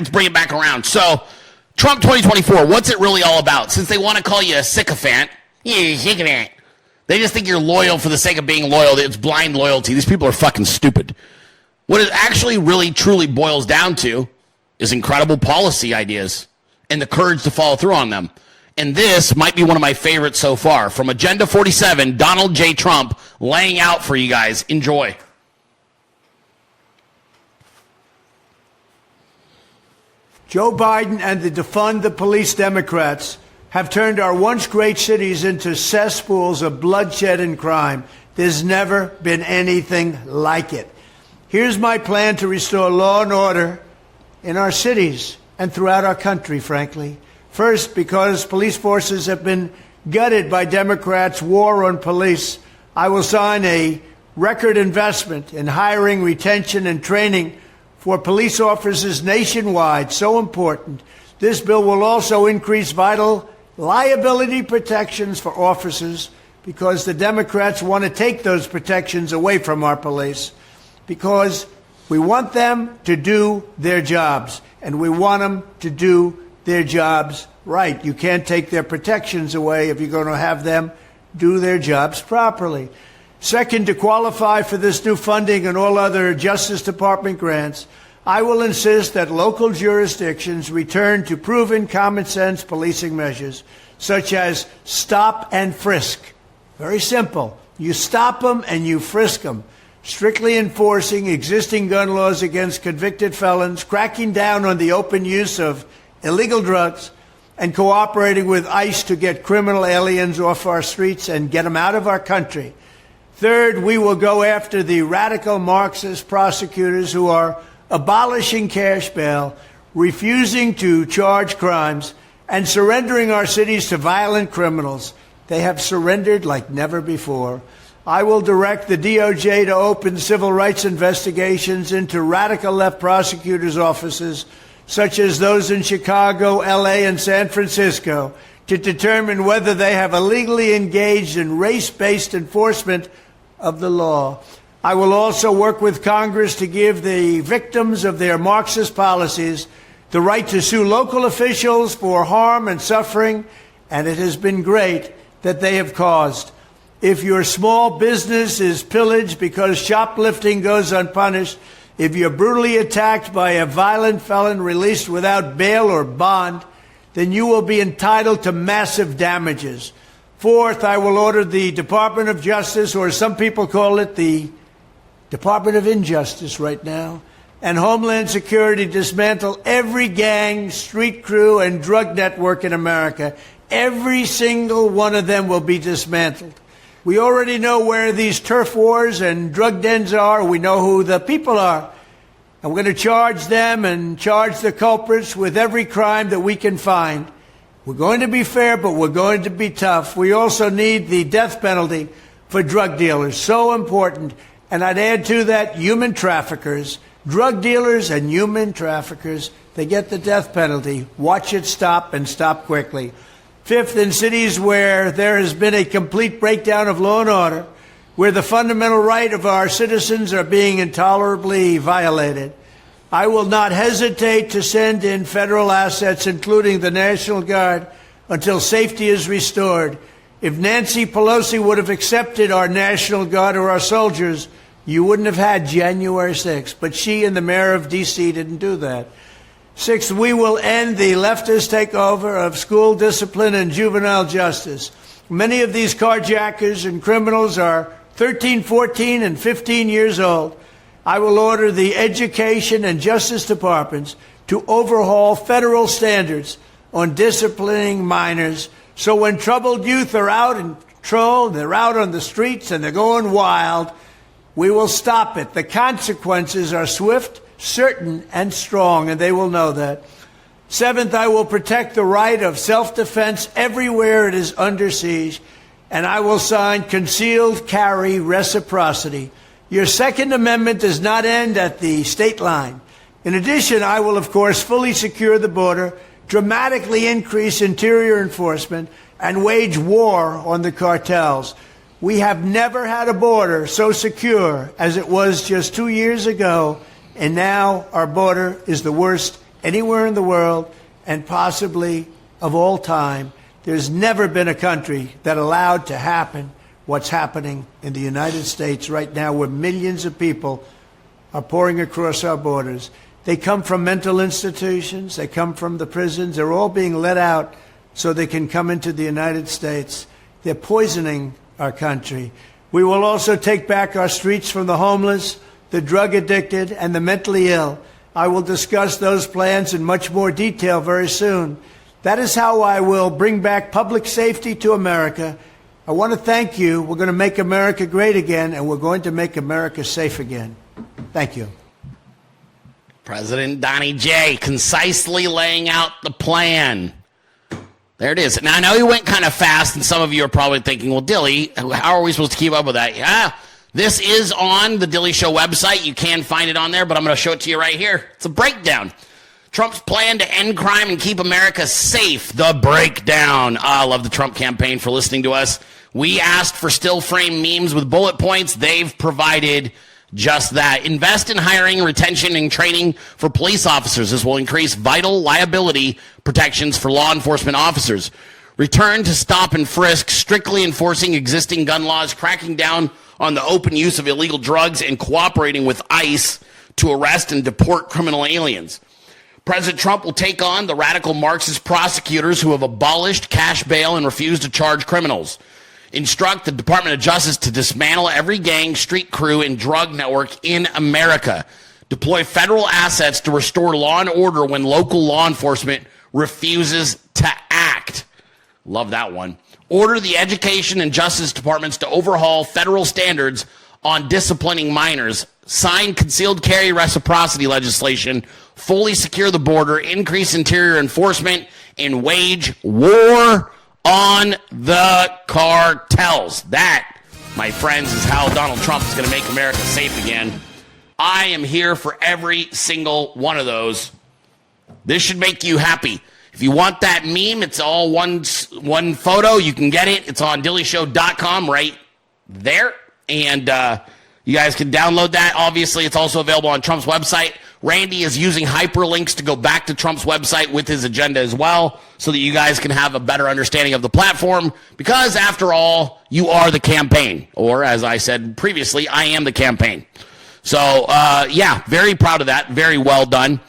let's bring it back around. So, Trump 2024, what's it really all about? Since they want to call you a sycophant, they just think you're loyal for the sake of being loyal. It's blind loyalty. These people are fucking stupid. What it actually really truly boils down to is incredible policy ideas and the courage to follow through on them. And this might be one of my favorites so far. From Agenda 47, Donald J. Trump laying out for you guys. Enjoy. Joe Biden and the defund the police Democrats have turned our once great cities into cesspools of bloodshed and crime. There's never been anything like it. Here's my plan to restore law and order in our cities and throughout our country, frankly. First, because police forces have been gutted by Democrats' war on police, I will sign a record investment in hiring, retention, and training for police officers nationwide. So important. This bill will also increase vital liability protections for officers because the Democrats want to take those protections away from our police because we want them to do their jobs, and we want them to do their jobs right. You can't take their protections away if you're going to have them do their jobs properly. Second, to qualify for this new funding and all other Justice Department grants, I will insist that local jurisdictions return to proven common sense policing measures, such as stop and frisk. Very simple. You stop them and you frisk them. Strictly enforcing existing gun laws against convicted felons, cracking down on the open use of illegal drugs, and cooperating with ICE to get criminal aliens off our streets and get them out of our country. Third, we will go after the radical Marxist prosecutors who are abolishing cash bail, refusing to charge crimes, and surrendering our cities to violent criminals. They have surrendered like never before. I will direct the DOJ to open civil rights investigations into radical left prosecutors' offices, such as those in Chicago, L.A., and San Francisco, to determine whether they have illegally engaged in race-based enforcement of the law. I will also work with Congress to give the victims of their Marxist policies the right to sue local officials for harm and suffering, and it has been great that they have caused. If your small business is pillaged because shoplifting goes unpunished, if you're brutally attacked by a violent felon released without bail or bond, then you will be entitled to massive damages. Fourth, I will order the Department of Justice, or some people call it the Department of Injustice right now, and Homeland Security dismantle every gang, street crew, and drug network in America. Every single one of them will be dismantled. We already know where these turf wars and drug dens are. We know who the people are. And we're going to charge them and charge the culprits with every crime that we can find. We're going to be fair, but we're going to be tough. We also need the death penalty for drug dealers. So important. And I'd add to that human traffickers, drug dealers and human traffickers. They get the death penalty. Watch it stop and stop quickly. Fifth, in cities where there has been a complete breakdown of law and order, where the fundamental right of our citizens are being intolerably violated, I will not hesitate to send in federal assets, including the National Guard, until safety is restored. If Nancy Pelosi would have accepted our National Guard or our soldiers, you wouldn't have had January 6th. But she and the mayor of D.C. didn't do that. Sixth, we will end the leftist takeover of school discipline and juvenile justice. Many of these carjackers and criminals are 13, 14, and 15 years old. I will order the Education and Justice Departments to overhaul federal standards on disciplining minors, so when troubled youth are out in control, they're out on the streets and they're going wild, we will stop it. The consequences are swift, certain, and strong, and they will know that. Seventh, I will protect the right of self-defense everywhere it is under siege, and I will sign concealed carry reciprocity. Your Second Amendment does not end at the state line. In addition, I will, of course, fully secure the border, dramatically increase interior enforcement, and wage war on the cartels. We have never had a border so secure as it was just 2 years ago, and now our border is the worst anywhere in the world and possibly of all time. There's never been a country that allowed to happen what's happening in the United States right now, where millions of people are pouring across our borders. They come from mental institutions. They come from the prisons. They're all being let out so they can come into the United States. They're poisoning our country. We will also take back our streets from the homeless, the drug addicted, and the mentally ill. I will discuss those plans in much more detail very soon. That is how I will bring back public safety to America. I want to thank you. We're going to make America great again, and we're going to make America safe again. Thank you. President Donnie J. concisely laying out the plan. There it is. Now, I know he went kind of fast, and some of you are probably thinking, well, Dilley, how are we supposed to keep up with that? Yeah, this is on the Dilley Show website. You can find it on there, but I'm going to show it to you right here. It's a breakdown. Trump's plan to end crime and keep America safe. The breakdown. I love the Trump campaign for listening to us. We asked for still frame memes with bullet points. They've provided just that. Invest in hiring, retention, and training for police officers. This will increase vital liability protections for law enforcement officers. Return to stop and frisk, strictly enforcing existing gun laws, cracking down on the open use of illegal drugs, and cooperating with ICE to arrest and deport criminal aliens. President Trump will take on the radical Marxist prosecutors who have abolished cash bail and refused to charge criminals. Instruct the Department of Justice to dismantle every gang, street crew, and drug network in America. Deploy federal assets to restore law and order when local law enforcement refuses to act. Love that one. Order the Education and Justice Departments to overhaul federal standards on disciplining minors. Sign concealed carry reciprocity legislation. Fully secure the border. Increase interior enforcement. And wage war on the cartels. That, my friends, is how Donald Trump is going to make America safe again. I am here for every single one of those. This should make you happy. If you want that meme, it's all one photo. You can get it. It's on DilleyShow.com right there. And you guys can download that. Obviously, it's also available on Trump's website. Randy is using hyperlinks to go back to Trump's website with his agenda as well, so that you guys can have a better understanding of the platform, because after all, you are the campaign. Or as I said previously, I am the campaign. So, yeah, very proud of that. Very well done.